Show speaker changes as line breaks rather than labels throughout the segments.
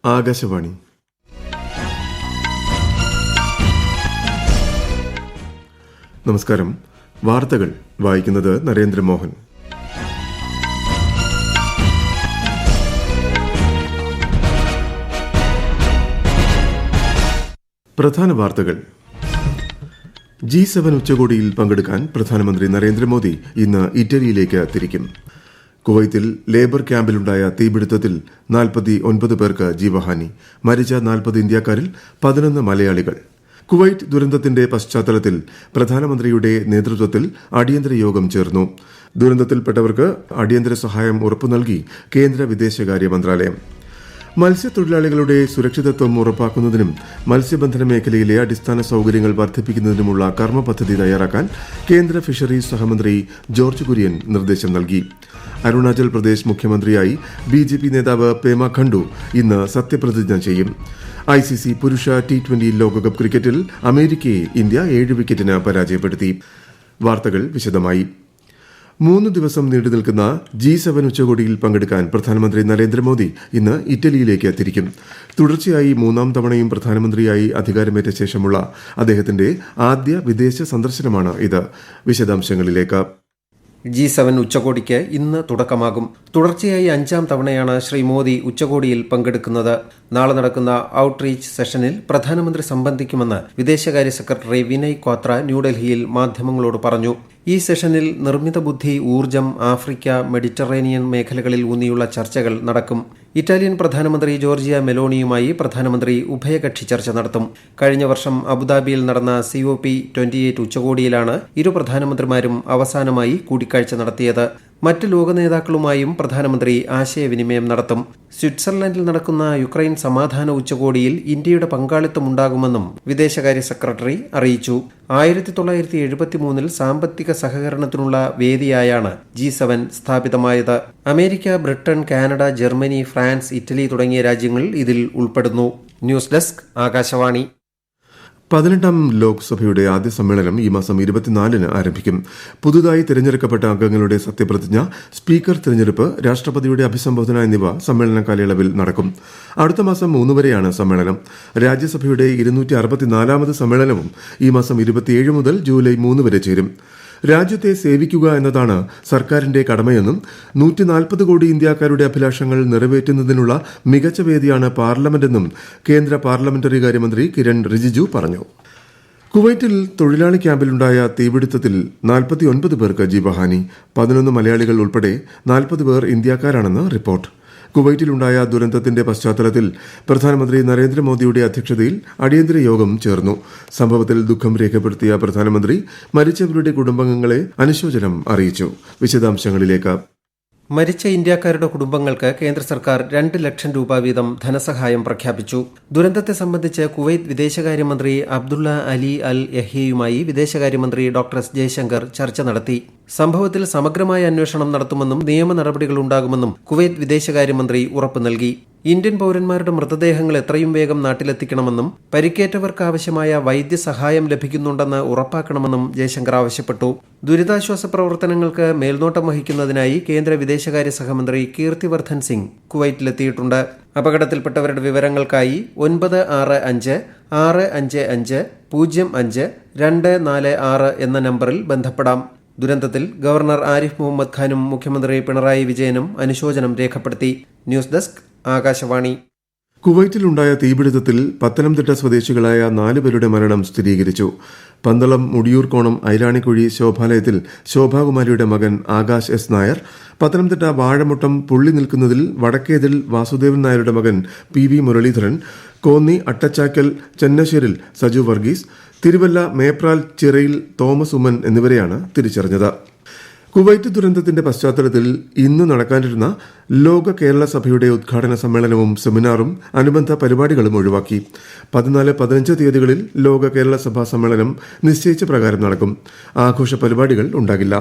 ആകാശവാണി. നമസ്കാരം. വാർത്തകൾ വായിക്കുന്നത് നരേന്ദ്രമോഹൻ. പ്രധാന വാർത്തകൾ. G7 ഉച്ചകോടിയിൽ പങ്കെടുക്കാൻ പ്രധാനമന്ത്രി നരേന്ദ്രമോദി ഇന്ന് ഇറ്റലിയിലേക്ക് തിരിക്കും. കുവൈത്തിൽ ലേബർ ക്യാമ്പിലുണ്ടായ തീപിടുത്തത്തിൽ 49 പേർക്ക് ജീവഹാനി. മരിച്ച 40 ഇന്ത്യക്കാരിൽ 11 മലയാളികൾ. കുവൈറ്റ് ദുരന്തത്തിന്റെ പശ്ചാത്തലത്തിൽ പ്രധാനമന്ത്രിയുടെ നേതൃത്വത്തിൽ അടിയന്തര യോഗം ചേർന്നു. ദുരന്തത്തിൽപ്പെട്ടവർക്ക് അടിയന്തര സഹായം ഉറപ്പു നൽകി കേന്ദ്ര വിദേശകാര്യ മന്ത്രാലയം. മത്സ്യത്തൊഴിലാളികളുടെ സുരക്ഷിതത്വം ഉറപ്പാക്കുന്നതിനും മത്സ്യബന്ധന മേഖലയിലെ അടിസ്ഥാന സൌകര്യങ്ങൾ വർദ്ധിപ്പിക്കുന്നതിനുമുള്ള കർമ്മ പദ്ധതി തയ്യാറാക്കാൻ കേന്ദ്ര ഫിഷറീസ് സഹമന്ത്രി ജോർജ് കുര്യൻ നിർദ്ദേശം നൽകി. അരുണാചൽ പ്രദേശ് മുഖ്യമന്ത്രിയായി BJP നേതാവ് പേമ ഖണ്ഡു ഇന്ന് സത്യപ്രതിജ്ഞ ചെയ്യും. ICC പുരുഷ T20 ലോകകപ്പ് ക്രിക്കറ്റിൽ അമേരിക്കയെ ഇന്ത്യ 7 വിക്കറ്റിന് പരാജയപ്പെടുത്തി. വാർത്തകൾ വിശദമായി. 3 ദിവസം നീണ്ടുനിൽക്കുന്ന G7 ഉച്ചകോടിയിൽ പങ്കെടുക്കാൻ പ്രധാനമന്ത്രി നരേന്ദ്രമോദി ഇന്ന് ഇറ്റലിയിലേക്ക് തിരിക്കും. തുടർച്ചയായി 3-ാം തവണയും പ്രധാനമന്ത്രിയായി അധികാരമേറ്റ ശേഷമുള്ള അദ്ദേഹത്തിന്റെ ആദ്യ വിദേശ സന്ദർശനമാണ് ഇത്. വിശദാംശങ്ങളിലേക്ക്.
G7 ഉച്ചകോടിക്ക് ഇന്ന് തുടക്കമാകും. തുടർച്ചയായി 5-ാം തവണയാണ് ശ്രീ മോദി ഉച്ചകോടിയിൽ പങ്കെടുക്കുന്നത്. നാളെ നടക്കുന്ന ഔട്ട്റീച്ച് സെഷനിൽ പ്രധാനമന്ത്രി സംബന്ധിക്കുമെന്ന് വിദേശകാര്യ സെക്രട്ടറി വിനയ് ക്വാത്ര ന്യൂഡൽഹിയിൽ മാധ്യമങ്ങളോട് പറഞ്ഞു. ഈ സെഷനിൽ നിർമ്മിത ബുദ്ധി, ഊർജ്ജം, ആഫ്രിക്ക, മെഡിറ്ററേനിയൻ മേഖലകളിൽ ഊന്നിയുള്ള ചർച്ചകൾ നടക്കും. ഇറ്റാലിയൻ പ്രധാനമന്ത്രി ജോർജിയ മെലോണിയുമായി പ്രധാനമന്ത്രി ഉഭയകക്ഷി ചർച്ച നടത്തും. കഴിഞ്ഞ വർഷം അബുദാബിയിൽ നടന്ന COP28 ഉച്ചകോടിയിലാണ് ഇരു പ്രധാനമന്ത്രിമാരും അവസാനമായി കൂടിക്കാഴ്ച നടത്തിയത്. മറ്റ് ലോക നേതാക്കളുമായും പ്രധാനമന്ത്രി ആശയവിനിമയം നടത്തും. സ്വിറ്റ്സർലൻഡിൽ നടക്കുന്ന യുക്രൈൻ സമാധാന ഉച്ചകോടിയിൽ ഇന്ത്യയുടെ പങ്കാളിത്തമുണ്ടാകുമെന്നും വിദേശകാര്യ സെക്രട്ടറി അറിയിച്ചു. 1973 സാമ്പത്തിക സഹകരണത്തിനുള്ള വേദിയായാണ് G7 സ്ഥാപിതമായത്. America, Britain, Canada, Germany, France, Italy തുടങ്ങിയ രാജ്യങ്ങൾ ഇതിൽ ഉൾപ്പെടുന്നു. News desk, Akashvani.
18-ാം ലോക്സഭയുടെ ആദ്യ സമ്മേളനം ഈ മാസം 24-ന് ആരംഭിക്കും. പുതുതായി തിരഞ്ഞെടുക്കപ്പെട്ട അംഗങ്ങളുടെ സത്യപ്രതിജ്ഞ, സ്പീക്കർ തിരഞ്ഞെടുപ്പ്, രാഷ്ട്രപതിയുടെ അഭിസംബോധന എന്നിവ സമ്മേളന കാലയളവിൽ നടക്കും. അടുത്ത മാസം 3 വരെയാണ് സമ്മേളനം. രാജ്യസഭയുടെ 264-ാമത് സമ്മേളനവും ഈ മാസം 27 മുതൽ ജൂലൈ 3 വരെ ചേരും. രാജ്യത്തെ സേവിക്കുക എന്നതാണ് സർക്കാരിന്റെ കടമയെന്നും 140 കോടി ഇന്ത്യക്കാരുടെ അഭിലാഷങ്ങൾ നിറവേറ്റുന്നതിനുള്ള മികച്ച വേദിയാണ് പാർലമെന്റെന്നും കേന്ദ്ര പാർലമെന്ററി കാര്യമന്ത്രി കിരൺ റിജിജു പറഞ്ഞു. കുവൈറ്റിൽ തൊഴിലാളി ക്യാമ്പിലുണ്ടായ തീപിടുത്തത്തിൽ 49 പേർക്ക് ജീവഹാനി. 11 മലയാളികൾ ഉൾപ്പെടെ 40 പേർ ഇന്ത്യക്കാരാണെന്ന് റിപ്പോർട്ട്. കുവൈറ്റിലുണ്ടായ ദുരന്തത്തിന്റെ പശ്ചാത്തലത്തിൽ പ്രധാനമന്ത്രി നരേന്ദ്രമോദിയുടെ അധ്യക്ഷതയിൽ അടിയന്തര യോഗം ചേർന്നു. സംഭവത്തിൽ ദുഃഖം രേഖപ്പെടുത്തിയ പ്രധാനമന്ത്രി മരിച്ചവരുടെ കുടുംബാംഗങ്ങളെ അനുശോചനം അറിയിച്ചു. വിശദാംശങ്ങളിലേക്ക്.
മരിച്ച ഇന്ത്യക്കാരുടെ കുടുംബങ്ങൾക്ക് കേന്ദ്ര സർക്കാർ 2 ലക്ഷം രൂപ വീതം ധനസഹായം പ്രഖ്യാപിച്ചു. ദുരന്തത്തെ സംബന്ധിച്ച് കുവൈറ്റ് വിദേശകാര്യമന്ത്രി അബ്ദുള്ള അലി അൽ യഹ്യയുമായി വിദേശകാര്യമന്ത്രി ഡോക്ടർ എസ് ജയശങ്കർ ചർച്ച നടത്തി. സംഭവത്തിൽ സമഗ്രമായ അന്വേഷണം നടത്തുമെന്നും നിയമ നടപടികളുണ്ടാകുമെന്നും കുവൈറ്റ് വിദേശകാര്യമന്ത്രി ഉറപ്പു നൽകി. ഇന്ത്യൻ പൌരന്മാരുടെ മൃതദേഹങ്ങൾ എത്രയും വേഗം നാട്ടിലെത്തിക്കണമെന്നും പരിക്കേറ്റവർക്ക് ആവശ്യമായ വൈദ്യസഹായം ലഭിക്കുന്നുണ്ടെന്ന് ഉറപ്പാക്കണമെന്നും ജയശങ്കർ ആവശ്യപ്പെട്ടു. ദുരിതാശ്വാസ പ്രവർത്തനങ്ങൾക്ക് മേൽനോട്ടം വഹിക്കുന്നതിനായി കേന്ദ്ര വിദേശകാര്യ സഹമന്ത്രി കീർത്തിവർദ്ധൻ സിംഗ് കുവൈറ്റിലെത്തിയിട്ടുണ്ട്. അപകടത്തിൽപ്പെട്ടവരുടെ വിവരങ്ങൾക്കായി 965 655 05 246 എന്ന നമ്പറിൽ ബന്ധപ്പെടാം. ദുരന്തത്തിൽ ഗവർണർ ആരിഫ് മുഹമ്മദ് ഖാനും മുഖ്യമന്ത്രി പിണറായി വിജയനും അനുശോചനം രേഖപ്പെടുത്തി. News desk, Akashvani.
കുവൈറ്റിലുണ്ടായ തീപിടുത്തത്തിൽ പത്തനംതിട്ട സ്വദേശികളായ 4 പേരുടെ മരണം സ്ഥിരീകരിച്ചു. പന്തളം മുടിയൂർക്കോണം ഐരാണിക്കുഴി ശോഭാലയത്തിൽ ശോഭാകുമാരിയുടെ മകൻ ആകാശ് S. നായർ, പത്തനംതിട്ട വാഴമുട്ടം പുള്ളി നിൽക്കുന്നതിൽ വടക്കേതിൽ വാസുദേവൻ നായരുടെ മകൻ PV മുരളീധരൻ, കോന്നി അട്ടച്ചാക്കൽ ചെന്നശ്ശേരിൽ സജു വർഗീസ്, തിരുവല്ല മേപ്രാൽ ചിറയിൽ തോമസ് ഉമ്മൻ എന്നിവരെയാണ് തിരിച്ചറിഞ്ഞത്. കുവൈറ്റ് ദുരന്തത്തിന്റെ പശ്ചാത്തലത്തിൽ ഇന്ന് നടക്കാനിരുന്ന ലോക കേരള സഭയുടെ ഉദ്ഘാടന സമ്മേളനവും സെമിനാറും അനുബന്ധ പരിപാടികളും ഒഴിവാക്കി. 14-15 തീയതികളിൽ ലോക കേരള സഭാ സമ്മേളനം നിശ്ചയിച്ച പ്രകാരം നടക്കും. ആഘോഷ പരിപാടികൾ ഉണ്ടാകില്ല.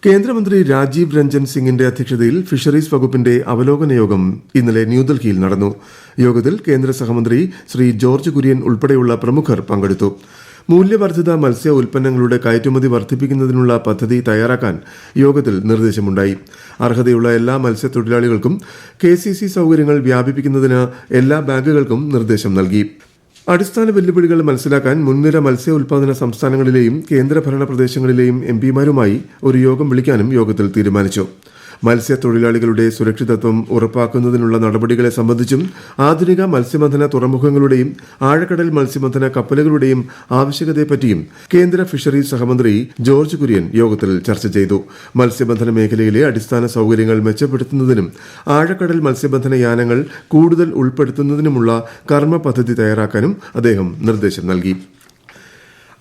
കേന്ദ്രമന്ത്രി രാജീവ് രഞ്ജൻ സിംഗിന്റെ അധ്യക്ഷതയിൽ ഫിഷറീസ് വകുപ്പിന്റെ അവലോകന യോഗം ഇന്നലെ ന്യൂഡൽഹിയിൽ നടന്നു. യോഗത്തിൽ കേന്ദ്ര സഹമന്ത്രി ശ്രീ ജോർജ് കുര്യൻ ഉൾപ്പെടെയുള്ള പ്രമുഖർ പങ്കെടുത്തു. മൂല്യവർദ്ധിത മത്സ്യ ഉൽപ്പന്നങ്ങളുടെ കയറ്റുമതി വർദ്ധിപ്പിക്കുന്നതിനുള്ള പദ്ധതി തയ്യാറാക്കാൻ യോഗത്തിൽ നിർദ്ദേശമുണ്ടായി. അർഹതയുള്ള എല്ലാ മത്സ്യത്തൊഴിലാളികൾക്കും KCC സൌകര്യങ്ങൾ വ്യാപിപ്പിക്കുന്നതിന് എല്ലാ ബാങ്കുകൾക്കും നിർദ്ദേശം നൽകി. അടിസ്ഥാന വെല്ലുവിളികൾ മനസ്സിലാക്കാൻ മുൻനിര മത്സ്യ ഉൽപാദന സംസ്ഥാനങ്ങളിലെയും കേന്ദ്രഭരണ പ്രദേശങ്ങളിലെയും MPമാരുമായി ഒരു യോഗം വിളിക്കാനും യോഗത്തിൽ തീരുമാനിച്ചു. മത്സ്യത്തൊഴിലാളികളുടെ സുരക്ഷിതത്വം ഉറപ്പാക്കുന്നതിനുള്ള നടപടികളെ സംബന്ധിച്ചും ആധുനിക മത്സ്യബന്ധന തുറമുഖങ്ങളുടെയും ആഴക്കടൽ മത്സ്യബന്ധന കപ്പലുകളുടെയും ആവശ്യകതയെപ്പറ്റിയും കേന്ദ്ര ഫിഷറീസ് സഹമന്ത്രി ജോർജ് കുര്യൻ യോഗത്തിൽ ചർച്ച ചെയ്തു. മത്സ്യബന്ധന മേഖലയിലെ അടിസ്ഥാന സൌകര്യങ്ങൾ മെച്ചപ്പെടുത്തുന്നതിനും ആഴക്കടൽ മത്സ്യബന്ധന യാനങ്ങൾ കൂടുതൽ ഉൾപ്പെടുത്തുന്നതിനുമുള്ള കർമ്മ പദ്ധതി തയ്യാറാക്കാനും അദ്ദേഹം നിർദ്ദേശം നൽകി.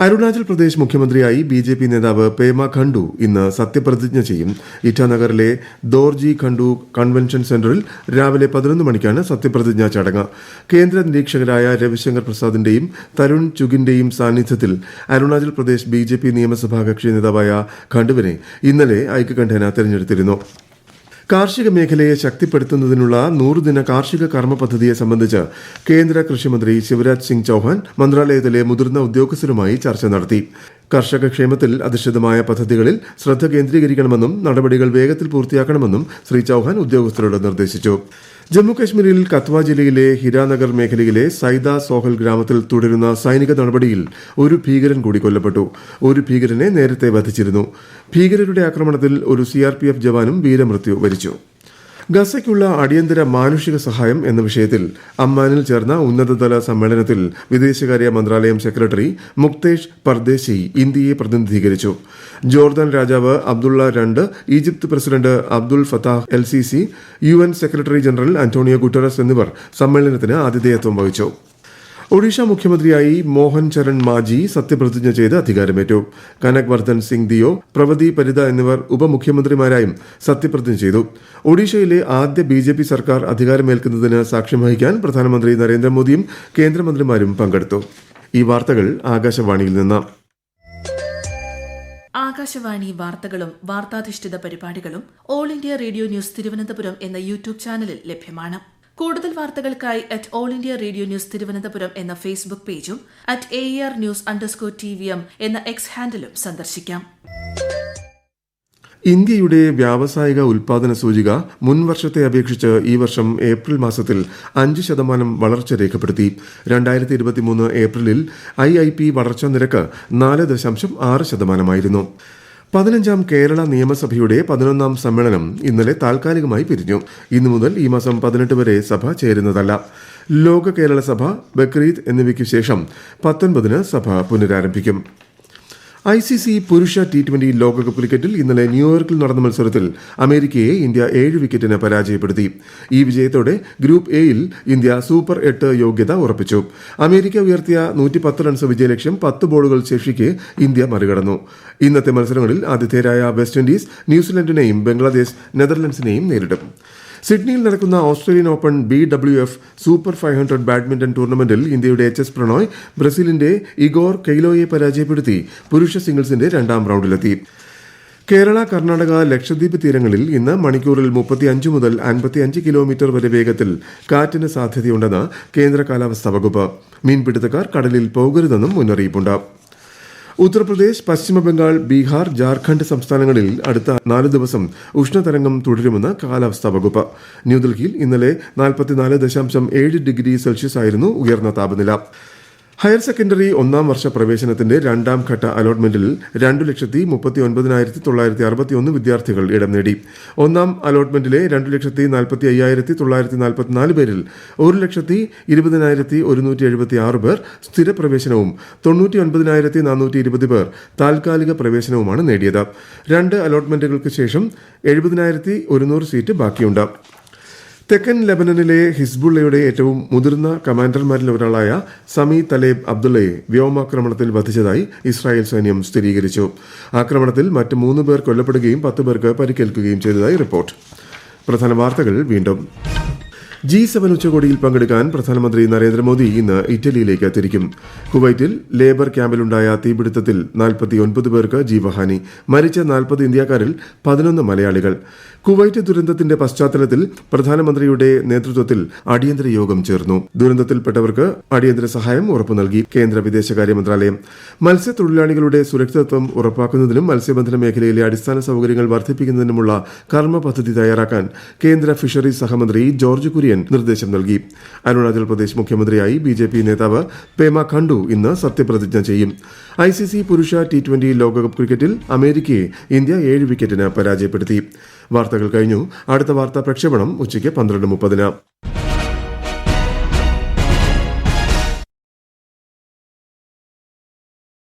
അരുണാചൽ പ്രദേശ് മുഖ്യമന്ത്രിയായി BJP നേതാവ് പേമ ഖണ്ഡു ഇന്ന് സത്യപ്രതിജ്ഞ ചെയ്യും. ഇറ്റാനഗറിലെ ദോർജി ഖണ്ഡു കൺവെൻഷൻ സെന്ററിൽ രാവിലെ 11 മണിക്കാണ് സത്യപ്രതിജ്ഞാ ചടങ്ങ്. കേന്ദ്ര നിരീക്ഷകരായ രവിശങ്കർ പ്രസാദിന്റെയും തരുൺ ചുഗിന്റെയും സാന്നിധ്യത്തിൽ അരുണാചൽ പ്രദേശ് BJP നിയമസഭാ കക്ഷി നേതാവായ ഖണ്ഡുവിനെ ഇന്നലെ ഐക്യകണ്ഠേന തെരഞ്ഞെടുത്തിരുന്നു. കാർഷിക മേഖലയെ ശക്തിപ്പെടുത്തുന്നതിനുള്ള 100-ദിന കാർഷിക കർമ്മ പദ്ധതിയെ സംബന്ധിച്ച് കേന്ദ്ര കൃഷിമന്ത്രി ശിവരാജ് സിംഗ് ചൌഹാൻ മന്ത്രാലയത്തിലെ മുതിർന്ന ഉദ്യോഗസ്ഥരുമായി ചർച്ച നടത്തി. കർഷക ക്ഷേമത്തിൽ അധിഷ്ഠിതമായ പദ്ധതികളിൽ ശ്രദ്ധ കേന്ദ്രീകരിക്കണമെന്നും നടപടികൾ വേഗത്തിൽ പൂർത്തിയാക്കണമെന്നും ശ്രീ ചൌഹാൻ ഉദ്യോഗസ്ഥരോട് നിർദ്ദേശിച്ചു. ജമ്മുകശ്മീരിൽ കത്വ ജില്ലയിലെ ഹിരാനഗർ മേഖലയിലെ സൈദ സോഹൽ ഗ്രാമത്തിൽ തുടരുന്ന സൈനിക നടപടിയിൽ ഒരു ഭീകരൻ കൂടി കൊല്ലപ്പെട്ടു. ഒരു ഭീകരനെ നേരത്തെ വധിച്ചിരുന്നു. ഭീകരരുടെ ആക്രമണത്തിൽ ഒരു CRPF ജവാനും വീരമൃത്യു വരിച്ചു. ഗസയ്ക്കുള്ള അടിയന്തര മാനുഷിക സഹായം എന്ന വിഷയത്തിൽ അമ്മാനിൽ ചേർന്ന ഉന്നതതല സമ്മേളനത്തിൽ വിദേശകാര്യ മന്ത്രാലയം സെക്രട്ടറി മുക്തേഷ് പർദേശി ഇന്ത്യയെ പ്രതിനിധീകരിച്ചു. ജോർദാൻ രാജാവ് Abdullah II, Egypt president Abdel Fattah LCC, UN secretary general Antonio Guterres എന്നിവർ സമ്മേളനത്തിന് ആതിഥേയത്വം വഹിച്ചു. ഒഡീഷ മുഖ്യമന്ത്രിയായി മോഹൻ ചരൺ മാജി സത്യപ്രതിജ്ഞ ചെയ്ത് അധികാരമേറ്റു. കനക് വർദ്ധൻ സിംഗ് ദിയോ, പ്രവതി പരിദ എന്നിവർ ഉപമുഖ്യമന്ത്രിമാരായും സത്യപ്രതിജ്ഞ ചെയ്തു. ഒഡീഷയിലെ ആദ്യ BJP സർക്കാർ അധികാരമേൽക്കുന്നതിന് സാക്ഷ്യം വഹിക്കാൻ പ്രധാനമന്ത്രി നരേന്ദ്രമോദിയും കേന്ദ്രമന്ത്രിമാരും പങ്കെടുത്തു. ഈ വാർത്തകൾ ആകാശവാണിയിൽ നിന്ന്.
ആകാശവാണി വാർത്തകളും വാർത്താധിഷ്ഠിത പരിപാടികളും all India radio news Thiruvananthapuram എന്ന യൂട്യൂബ് ചാനലിൽ ലഭ്യമാണ്. കൂടുതൽ വാർത്തകൾക്കായി @AllIndia Radio News തിരുവനന്തപുരം എന്ന ഫേസ്ബുക്ക് പേജും @AR_News_TVM എന്ന X ഹാൻഡിലും സന്ദർശിക്കാം.
ഇന്ത്യയുടെ വ്യാവസായിക ഉൽപാദന സൂചിക മുൻ വർഷത്തെ അപേക്ഷിച്ച് ഈ വർഷം ഏപ്രിൽ മാസത്തിൽ 5% വളർച്ച രേഖപ്പെടുത്തി. 2023 ഏപ്രിലിൽ IIP വളർച്ചാ നിരക്ക് 4.6%. 15ാം കേരള നിയമസഭയുടെ 11ാം സമ്മേളനം ഇന്നലെ താൽക്കാലികമായി പിരിഞ്ഞു. ഇന്നു മുതൽ ഈ മാസം 18 വരെ സഭ ചേരുന്നതല്ല. ലോക കേരള സഭ, ബക്രീദ് എന്നിവയ്ക്കു ശേഷം 19-ന് സഭ പുനരാരംഭിക്കും. ICC പുരുഷ T20 ലോകകപ്പ് ക്രിക്കറ്റിൽ ഇന്നലെ ന്യൂയോർക്കിൽ നടന്ന മത്സരത്തിൽ അമേരിക്കയെ ഇന്ത്യ 7 വിക്കറ്റിന് പരാജയപ്പെടുത്തി. ഈ വിജയത്തോടെ ഗ്രൂപ്പ് എയിൽ ഇന്ത്യ സൂപ്പർ 8 യോഗ്യത ഉറപ്പിച്ചു. അമേരിക്ക ഉയർത്തിയ 110 റൺസ് വിജയലക്ഷ്യം 10 ബോളുകൾ ശേഷിക്കെ ഇന്ത്യ മറികടന്നു. ഇന്നത്തെ മത്സരങ്ങളിൽ ആതിഥേയരായ വെസ്റ്റ് ഇൻഡീസ് ന്യൂസിലൻഡിനെയും ബംഗ്ലാദേശ് നെതർലൻഡ്സിനെയും നേരിടും. സിഡ്നിയിൽ നടക്കുന്ന Australian open BWF super 500 badminton ടൂർണമെന്റിൽ ഇന്ത്യയുടെ HS പ്രണോയ് ബ്രസീലിന്റെ ഇഗോർ കെയ്ലോയെ പരാജയപ്പെടുത്തി പുരുഷ സിംഗിൾസിന്റെ 2ാം റൌണ്ടിലെത്തി. കേരള, കർണാടക, ലക്ഷദ്വീപ് തീരങ്ങളിൽ ഇന്ന് മണിക്കൂറിൽ 35 മുതൽ 55 കിലോമീറ്റർ വരെ വേഗത്തിൽ കാറ്റിന് സാധ്യതയുണ്ടെന്ന് കേന്ദ്ര കാലാവസ്ഥാ വകുപ്പ്. മീൻപിടുത്തക്കാർ കടലിൽ പോകരുതെന്നും മുന്നറിയിപ്പുണ്ട്. ഉത്തർപ്രദേശ്, പശ്ചിമബംഗാൾ, ബീഹാർ, ജാർഖണ്ഡ് സംസ്ഥാനങ്ങളിൽ അടുത്ത 4 ദിവസം ഉഷ്ണതരംഗം തുടരുമെന്ന് കാലാവസ്ഥാ വകുപ്പ്. ന്യൂഡൽഹിയിൽ ഇന്നലെ 44.7 ഡിഗ്രി സെൽഷ്യസ് ആയിരുന്നു ഉയർന്ന താപനില. ഹയർ സെക്കൻഡറി 1ാം വർഷ പ്രവേശനത്തിന്റെ 2ാം ഘട്ട അലോട്ട്മെന്റിൽ 2,39,961 വിദ്യാർത്ഥികൾ ഇടം നേടി. 1ാം അലോട്ട്മെന്റിലെ 2,45,944 പേരിൽ 1,20,176 പേർ സ്ഥിര പ്രവേശനവും 99,420 പേർ താൽക്കാലിക പ്രവേശനവുമാണ് നേടിയത്. 2 അലോട്ട്മെന്റുകൾക്ക് ശേഷം 70,100 സീറ്റ് ബാക്കിയുണ്ട്. തെക്കൻ ലെബനനിലെ ഹിസ്ബുള്ളയുടെ ഏറ്റവും മുതിർന്ന കമാൻഡർമാരിൽ ഒരാളായ സമി തലേബ് അബ്ദുള്ളയെ വ്യോമാക്രമണത്തിൽ വധിച്ചതായി ഇസ്രായേൽ സൈന്യം സ്ഥിരീകരിച്ചു. ആക്രമണത്തിൽ മറ്റ് 3 പേർ കൊല്ലപ്പെടുകയും 10 പേർക്ക് പരിക്കേൽക്കുകയും ചെയ്തതായി റിപ്പോർട്ട്. പ്രധാന വാർത്തകൾ വീണ്ടും. G7 ഉച്ചകോടിയിൽ പങ്കെടുക്കാൻ പ്രധാനമന്ത്രി നരേന്ദ്രമോദി ഇന്ന് ഇറ്റലിയിലേക്ക് തിരിക്കും. കുവൈറ്റിൽ ലേബർ ക്യാമ്പിലുണ്ടായ തീപിടുത്തത്തിൽ 49 പേർക്ക് ജീവഹാനി. മരിച്ച 40 ഇന്ത്യക്കാരിൽ 11 മലയാളികൾ. കുവൈറ്റ് ദുരന്തത്തിന്റെ പശ്ചാത്തലത്തിൽ പ്രധാനമന്ത്രിയുടെ നേതൃത്വത്തിൽ അടിയന്തര യോഗം ചേർന്നു. ദുരന്തത്തിൽപ്പെട്ടവർക്ക് അടിയന്തര സഹായം ഉറപ്പു നൽകി കേന്ദ്ര വിദേശകാര്യ മന്ത്രാലയം. മത്സ്യത്തൊഴിലാളികളുടെ സുരക്ഷിതത്വം ഉറപ്പാക്കുന്നതിനും മത്സ്യബന്ധന മേഖലയിലെ അടിസ്ഥാന സൌകര്യങ്ങൾ വർദ്ധിപ്പിക്കുന്നതിനുമുള്ള കർമ്മ പദ്ധതി തയ്യാറാക്കാൻ കേന്ദ്ര ഫിഷറീസ് സഹമന്ത്രി ജോർജ് കുര്യൻ നിർദ്ദേശം നൽകി. അരുണാചൽ പ്രദേശ് മുഖ്യമന്ത്രിയായി BJP നേതാവ് പേമ ഖണ്ഡു ഇന്ന് സത്യപ്രതിജ്ഞ ചെയ്യും. ICC പുരുഷ T20 ലോകകപ്പ് ക്രിക്കറ്റിൽ അമേരിക്കയെ ഇന്ത്യ 7 വിക്കറ്റിന് പരാജയപ്പെടുത്തി. വാർത്തകൾ കഴിഞ്ഞു. അടുത്ത വാർത്താ പ്രക്ഷേപണം ഉച്ചയ്ക്ക് 12:30.